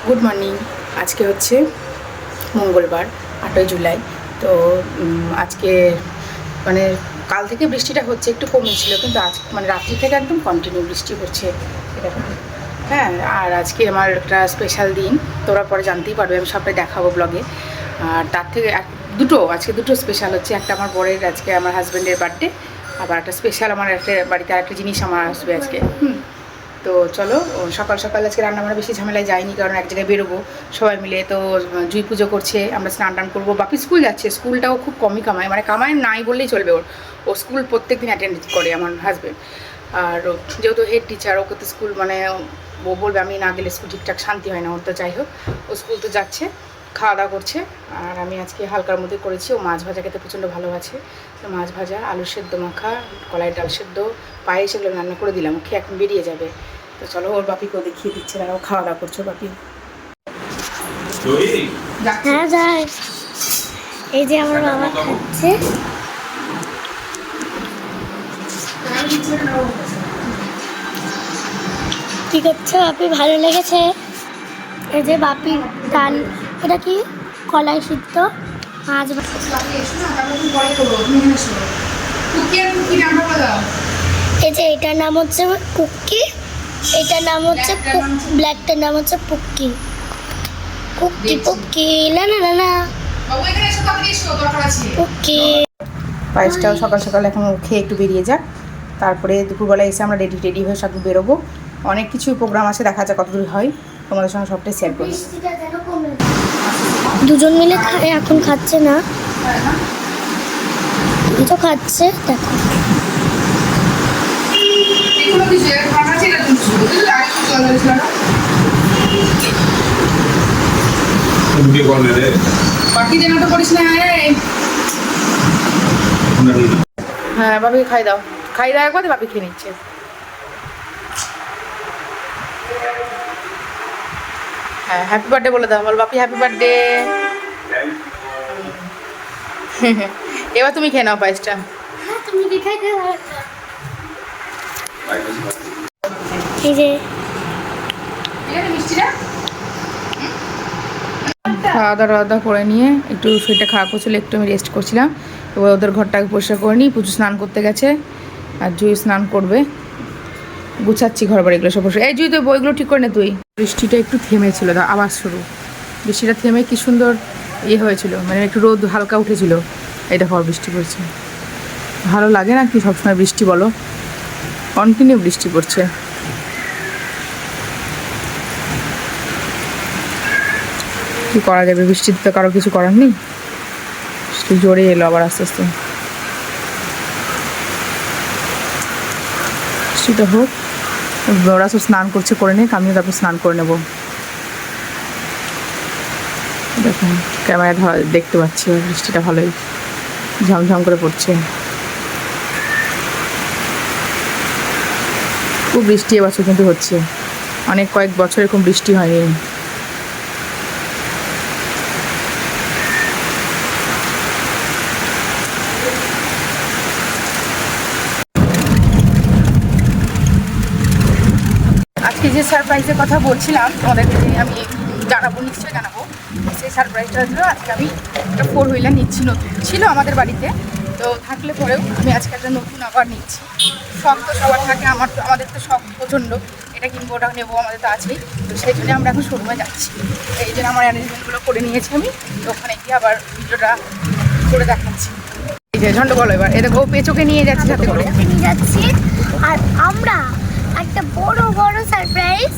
Good morning. আজকে হচ্ছে মঙ্গলবার 8ই জুলাই। তো আজকে মানে কাল থেকে বৃষ্টিটা হচ্ছে, একটু কমেছিল, কিন্তু আজ মানে রাত্রি থেকে একদম কন্টিনিউ বৃষ্টি হচ্ছে এটা। হ্যাঁ, আর আজকে আমার একটা স্পেশাল দিন, তোরা পরে জানতেই পারবে, আমি সবটাই দেখাবো ব্লগে। আর তার থেকে আজকে দুটো স্পেশাল হচ্ছে। একটা আমার বরের, আজকে আমার হাজব্যান্ডের বার্থডে, আবার একটা স্পেশাল আমার একটা বাড়িতে আরেকটা জিনিস আমার আসবে আজকে। তো চলো, সকাল সকাল আজকে রান্নাবান্না বেশি ঝামেলায় যায়নি, কারণ এক জায়গায় বেরোবো সবাই মিলে। তো জুই পুজো করছে, আমরা স্নান টান করবো, বাপি স্কুল যাচ্ছে। স্কুলটাও খুব কমই কামায়, মানে কামায় নাই বললেই চলবে। ও স্কুল প্রত্যেক দিন অ্যাটেন্ড করে আমার হাজব্যান্ড। আর যেহেতু হেড টিচার, ওকে তো স্কুল মানে ও বলবে আমি না গেলে স্কুল ঠিকঠাক শান্তি হয় না ওর। তো যাই হোক, ও স্কুল তো যাচ্ছে, খাওয়া দাওয়া করছে। আর আমি আজকে হালকার মধ্যে করেছি। ও মাছ ভাজা খেতে প্রচণ্ড ভালোবাসে, তো মাছ ভাজা, আলু সেদ্ধ মাখা, কলাই ডাল সেদ্ধ, পায়েস, এগুলো রান্না করে দিলাম। খেয়ে এখন বেরিয়ে যাবে। তো চলো, ওর বাপিকেও দেখিয়ে দিচ্ছে, তারাও খাওয়া দাওয়া করছো। বাপি হ্যাঁ যাই, এই যে আমার বাবা খাচ্ছে। কি করছো বাপি? ভালো লেগেছে? এই যে বাপি ডাল, এটা কি কলাই সিদ্ধ, মাছ। এই যে এটার নাম হচ্ছে কুক্কি, এটার নাম হচ্ছে ব্ল্যাকটার নাম হচ্ছে পুক্কি। কুক্কি পুক্কি না না না না পুক্কি। পায়েসটাও সকাল সকাল এখন খেয়ে একটু বেরিয়ে যাক, তারপরে দুপুরবেলায় এসে আমরা রেডি হয়ে সব বেরোবো। অনেক কিছু প্রোগ্রাম আছে, দেখা যাক কতদূর হয়, তোমাদের সঙ্গে সবটাই শেয়ার করবো। দুজন মিলে এখন খাচ্ছে না, তো খাচ্ছে দেখো। হ্যাঁ বাপি খাই দাও, একবার বাপি খেয়ে নিচ্ছে। হ্যাঁ, হ্যাপি বার্থডে বলে দাও, বল বাপি হ্যাপি বার্থডে। এবার তুমি খেয়ে নাও পায়েসটা। এই যে খাওয়া দাওয়া করে নিয়ে একটু শরীরটা খারাপ করছিল, একটু আমি রেস্ট করছিলাম। এবার ওদের ঘরটাকে পরিষ্কার করে নিই। পুজো স্নান করতে গেছে, আর জুই স্নান করবে। গুছাচ্ছি ঘর বাড়ি এগুলো সব। এই জুই, তুই বইগুলো ঠিক করে নে তুই। বৃষ্টিটা একটু থেমেছিল, আবার শুরু। বৃষ্টিটা থেমে কি সুন্দর ইয়ে হয়েছিল, মানে একটু রোদ হালকা উঠেছিল। এই দেখো বৃষ্টি পড়ছে। ভালো লাগে না কি সবসময় বৃষ্টি, বলো? কন্টিনিউ বৃষ্টি পড়ছে। কি করা যাবে, বৃষ্টিতে তো কারো কিছু করার নেই। বৃষ্টি জোরে এলো আবার আস্তে আস্তে। বৃষ্টিটা হোক, ওরা সব স্নান করছে, করে নিক, আমিও তারপর স্নান করে নেব। দেখুন ক্যামেরা দেখতে পাচ্ছি বৃষ্টিটা ভালোই ঝমঝম করে পড়ছে। খুব বৃষ্টি এবছর কিন্তু হচ্ছে, অনেক কয়েক বছর এরকম বৃষ্টি হয়নি। আজকে যে সারপ্রাইজের কথা বলছিলাম তোমাদেরকে, আমি জানাবো, নিশ্চয়ই জানাবো। সেই সারপ্রাইজটা হলো আজকে আমি একটা 4 হুইলার নিচ্ছি, নতুন ছিল আমাদের বাড়িতে, তো থাকলে পরেও আমি আজকে একটা নতুন আবার নিচ্ছি। শখ তো সবার থাকে, আমাদের তো শখ প্রচণ্ড, এটা কিনবো ওটা নেবো, আমাদের তো আছেই। তো সেই জন্য আমরা এখন শোরুমে যাচ্ছি। এই জন্য আমার অ্যারেঞ্জমেন্টগুলো করে নিয়েছি আমি, তো ওখানে গিয়ে আবার ভিডিওটা করে দেখাচ্ছি। এই যে ঝন্ড বলো এবার, এদের পেচোকে নিয়ে যাচ্ছি, সাথে করে নিয়ে যাচ্ছি। আর আমরা একটা বড় সারপ্রাইজ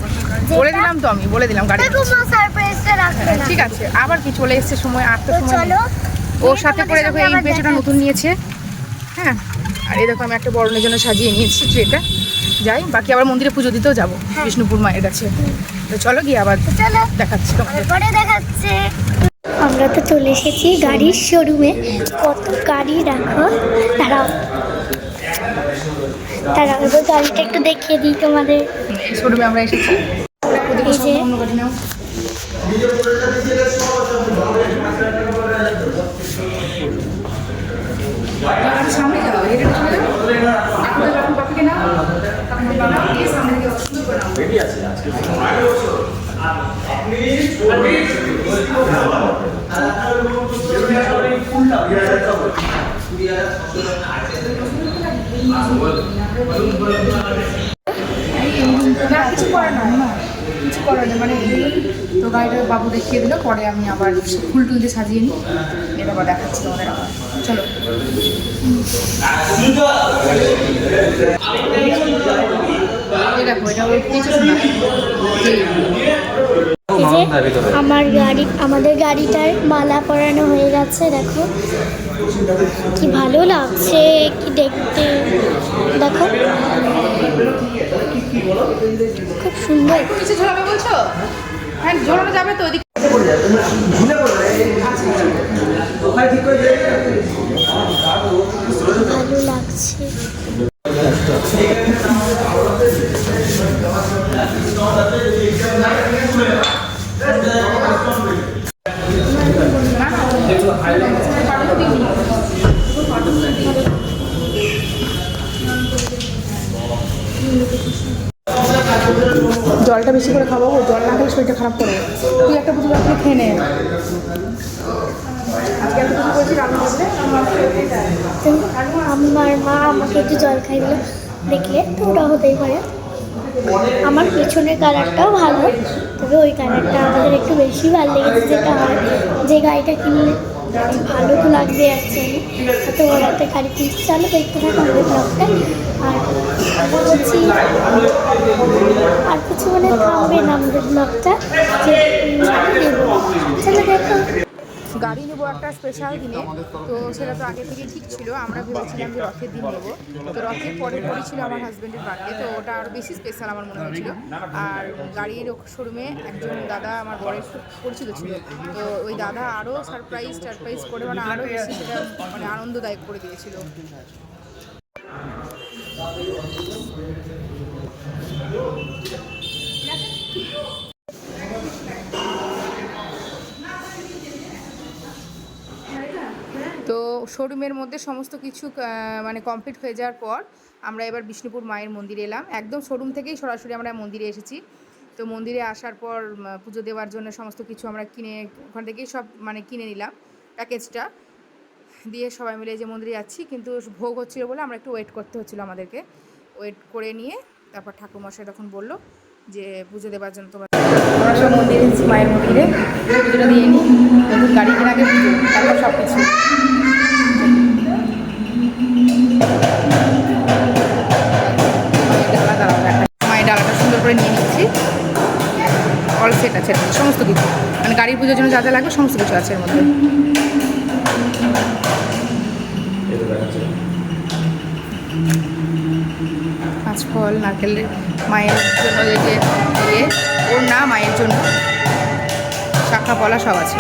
বলে দিলাম, তো আমি বলে দিলাম গাড়ি। দেখো মা, সারপ্রাইজটা রাখতে না। ঠিক আছে, আবার কি চলে এসছে সময়, আর তো সময় চলো ওর সাথে করে। দেখো এই পেঁচোটা নতুন নিয়েছে। হ্যাঁ, আর এই দেখো আমি একটা বরণের জন্য সাজিয়ে নিয়েছি ট্রেটা। যাই, বাকি আবার মন্দিরে পুজো দিতেও যাবো, বিষ্ণুপুর মায়ের কাছে। তো চলো গিয়ে আবার দেখাচ্ছি তোমাদের। পরে দেখাচ্ছে। আমরা তো চলে এসেছি গাড়ির শোরুমে। কত গাড়ি রাখো, তারা গাড়িটা একটু দেখিয়ে দিই তোমাদের। এই শোরুমে আমরা এসেছি। এই যে সামনে যাও, না কিছু করার নয় না, কিছু করার নেই, মানে এই তো গাড়িটা বাবু দেখিয়ে দিল, পরে আমি আবার ফুল টুল দিয়ে সাজিয়ে নিই, এবার আবার দেখাচ্ছি তোমাদের আবার। চলো এই দেখো, এটা ওই কিছু না এই যে আমাদের গাড়িটার মালা পরানো হয়ে গেছে, দেখো কি ভালো লাগছে কি দেখতে, দেখো খুব সুন্দর। কিছু ঝোলাবে বলছো? হ্যাঁ ঝোলানো যাবে তো ওইদিকে। ভালো লাগছে। জলটা বেশি করে খাওয়াবো, জল না খেলে শরীরটা খারাপ করবে। তুই একটা পুজো রাখলে খেয়ে নে। আজকে একটা পুজো করেছি রান্না করতে, আমার মা আমাকে একটু জল খাই দিল, দেখলে তো ওটা হতেই পারে। আমার পেছনের কালারটাও ভালো, তবে ওই কালারটা আমাদের একটু বেশি ভালো লেগেছে, যেটা হয় যে গাড়িটা কিনলে ভালো তো লাগবে অ্যাকচুয়ালি। তো ওরা একটা গাড়ি কিনতে, চলো দেখতে থাকো আমাদের ব্লগটা। আর কিছু মানে থামবে না আমাদের ব্লগটা, যে চলো দেখো। গাড়ি নেবো একটা স্পেশাল দিনে, তো সেটা তো আগে থেকেই ঠিক ছিল। আমরা ভেবেছিলাম যে রথের দিন নেবো, তো রথের পরে ছিল আমার হাজব্যান্ডের বার্থডে, তো ওটা আরও বেশি স্পেশাল আমার মনে হয়েছিল। আর গাড়ির শোরুমে একজন দাদা আমার বরের পরিচিত ছিল, তো ওই দাদা আরও সারপ্রাইজ করে, মানে আরও বেশি সেটা মানে আনন্দদায়ক করে দিয়েছিল। তো শোরুমের মধ্যে সমস্ত কিছু মানে কমপ্লিট হয়ে যাওয়ার পর আমরা এবার বিষ্ণুপুর মায়ের মন্দিরে এলাম। একদম শোরুম থেকেই সরাসরি আমরা মন্দিরে এসেছি। তো মন্দিরে আসার পর পুজো দেওয়ার জন্য সমস্ত কিছু আমরা ওখান থেকেই সব মানে কিনে নিলাম প্যাকেজটা দিয়ে, সবাই মিলে যে মন্দিরে যাচ্ছি। কিন্তু ভোগ হচ্ছিলো বলে আমরা একটু ওয়েট করতে হচ্ছিলো আমাদেরকে। ওয়েট করে নিয়ে তারপর ঠাকুরমশাই তখন বললো যে পুজো দেওয়ার জন্য তোমরা। আমরা সব মন্দিরে এসেছি, মায়ের মন্দিরে পুজোটা দিয়ে নিই, নতুন গাড়ি কেনার আগে পুজো, তারপর সব কিছু। মায়ের ডালাটা সুন্দর করে নিয়ে নিচ্ছি, অল সেট আছে সমস্ত কিছু, মানে গাড়ির পুজোর জন্য যা যা লাগবে সমস্ত কিছু আছে এর মধ্যে। পাঁচ ফল নারকেলের মায়ের জন্য যে ওর না মায়ের জন্য শাখা পলা সব আছে।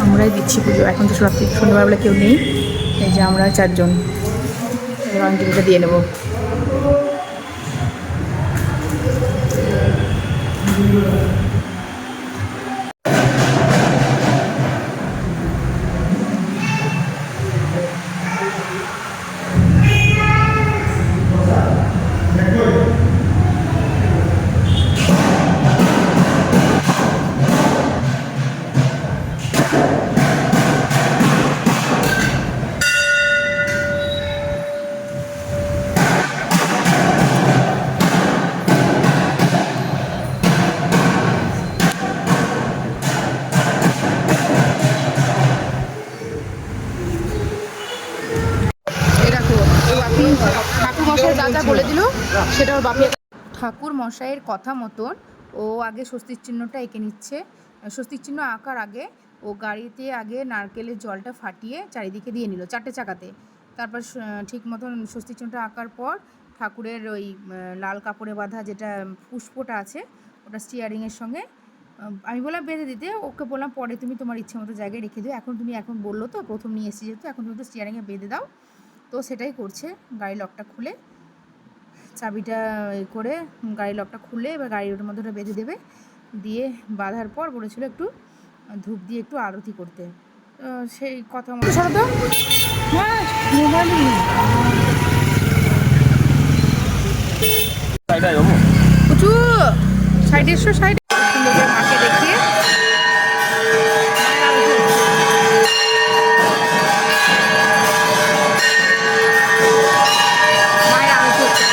আমরাই দিচ্ছি পুজো, এখন তো রাত্রি সন্ধ্যাবেলা কেউ নেই, এই যে আমরা 4 জন অঞ্জলিটা দিয়ে নেব। ঠাকুর মশাই যা যা বলে দিল সেটা ওর বাপি। ঠাকুর মশাইয়ের কথা মতন ও আগে স্বস্তির চিহ্নটা এঁকে নিচ্ছে। স্বস্তির চিহ্ন আঁকার আগে ও গাড়িতে আগে নারকেলের জলটা ফাটিয়ে চারিদিকে দিয়ে নিল 4টে চাকাতে। তারপর ঠিক মতন স্বস্তির চিহ্নটা আঁকার পর ঠাকুরের ওই লাল কাপড়ে বাঁধা যেটা পুষ্পটা আছে ওটা স্টিয়ারিংয়ের সঙ্গে আমি বললাম বেঁধে দিতে, ওকে বললাম পরে তুমি তোমার ইচ্ছে মতো জায়গায় রেখে দিও, এখন বললো তো প্রথম নিয়ে এসেছি যেহেতু এখন তুমি তো স্টিয়ারিংয়ে বেঁধে দাও। তো সেটাই করছে, গাড়ি লকটা খুলে চাবিটা করে গাড়ি লকটা খুলে এবার গাড়ির মধ্যে ওটা বেঁধে দেবে, দিয়ে বাঁধার পর বলেছিল একটু ধূপ দিয়ে একটু আরতি করতে। সেই কথা মতো শোনো তো, হ্যাঁ উঁচু সাইডে এসো, সাইডে সুন্দর করে মাকে দেখিয়ে মায়ের আরতি হচ্ছে।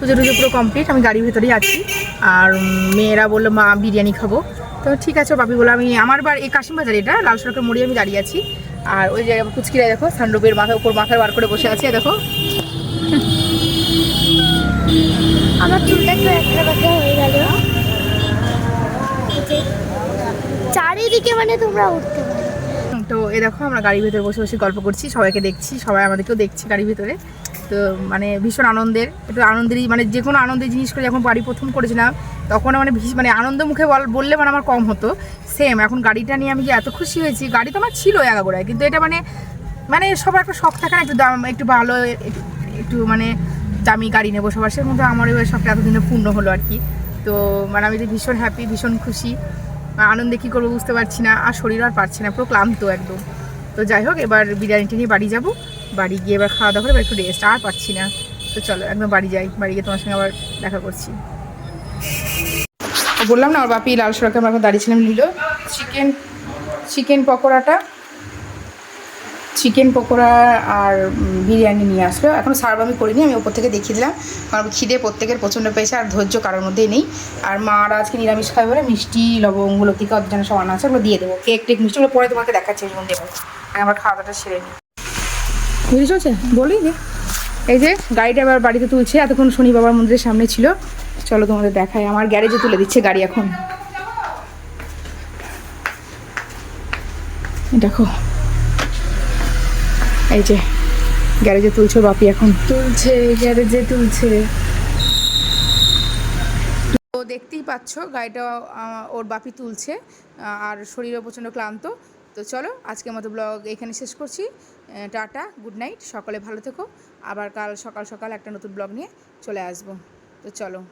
পুজো টুজো পুরো কমপ্লিট, আমি গাড়ির ভেতরেই আছি। আর মেয়েরা বললো মা বিরিয়ানি খাবো, তো ঠিক আছে বাপি বললো আমি আমার এই কাশিমবাজার এটা লাল সড়কের মোড়ে আমি দাঁড়িয়ে আছি। আর ওই জায়গায় কুচকিরা দেখো সানরূপের মাথায় বার করে বসে আছে, দেখো আমার চুলটা একটু একটা কথা হয়ে গেল, চারিদিকে মানে তোমরা উঠতে পারো। তো এ দেখো আমরা গাড়ির ভেতরে বসে বসে গল্প করছি, সবাইকে দেখছি, সবাই আমাদেরকেও দেখছি গাড়ির ভেতরে। তো মানে ভীষণ আনন্দের, একটু আনন্দেরই মানে যে কোনো আনন্দের জিনিস করে যখন বাড়ি প্রথম করেছিলাম তখন মানে আনন্দ মুখে বললে মানে আমার কম হতো। সেম এখন গাড়িটা নিয়ে আমি যে এত খুশি হয়েছি, গাড়ি তো আমার ছিল আগাগোড়ায়, কিন্তু এটা মানে সবার একটা শখ থাকে না একটু দাম একটু ভালো একটু মানে দামি গাড়ি নেবো সবার, সে মধ্যে আমার এবার শখটা এতদিনে পূর্ণ হলো আর কি। তো মানে আমি ভীষণ হ্যাপি, ভীষণ খুশি, আনন্দে কী করবো বুঝতে পারছি না, আর শরীর আর পারছি না, পুরো ক্লান্ত একদম। তো যাই হোক এবার বিরিয়ানিটা নিয়ে বাড়ি যাবো, বাড়ি গিয়ে এবার খাওয়া দাওয়া করে এবার একটু রেস্ট, আর পারছি না। তো চলো একদম বাড়ি যাই, বাড়ি গিয়ে তোমার সঙ্গে আবার দেখা করছি। বললাম না ওর বাপি লাল সড়কে আমরা এখন দাঁড়িয়েছিলাম, নিল চিকেন পকোড়া আর বিরিয়ানি নিয়ে আসলো। এখন সার্ভ আমি করিনি, আমি ওপর থেকে দেখিয়ে দিলাম, কারণ খিদে প্রত্যেকের প্রচণ্ড পেয়েছে আর ধৈর্য কারোর মধ্যেই নেই। আর মার আজকে নিরামিষ খাবে বলে মিষ্টি লবঙ্গ লতিকা যেন সব আনা আছে, ওগুলো দিয়ে দেবো, কেক টেক মিষ্টিগুলো পরে তোমাকে দেখাচ্ছি যেমন দেবো। আমার খাওয়া দাওয়াটা সেরে নিই, বুঝে চলছে বলি রে। এই যে গাড়িটা এবার বাড়িতে তুলছে, এতক্ষণ শনি বাবার মন্দিরের সামনে ছিল, চলো তোমাদের দেখায়। আমার গ্যারেজে তুলে দিচ্ছে গাড়ি এখন, দেখো এই যে গ্যারেজে তুলছে বাপি, এখন গ্যারেজে তুলছে। তো দেখতেই পাচ্ছ গাড়িটা ওর বাপি তুলছে, আর শরীরও প্রচণ্ড ক্লান্ত। তো চলো আজকের মতো ব্লগ এখানে শেষ করছি, টাটা, গুড নাইট, সকালে ভালো থেকো, আবার কাল সকাল সকাল একটা নতুন ব্লগ নিয়ে চলে আসবো। তো চলো।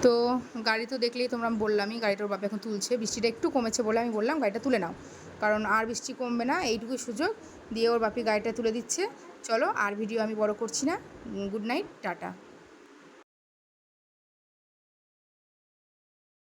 তো গাড়ি তো দেখলেই তোমরা বললামই, গাড়িটার বাবা এখন তুলছে, বৃষ্টিটা একটু কমেছে বলে আমি বললাম গাড়িটা তুলে নাও, কারণ আর বৃষ্টি কমবে না, এইটুকুই সুযোগ। দিয়ে ওর বাপি গাড়িটা তুলে দিচ্ছে। চলো আর ভিডিও আমি বড় করছি না, গুড নাইট, টাটা।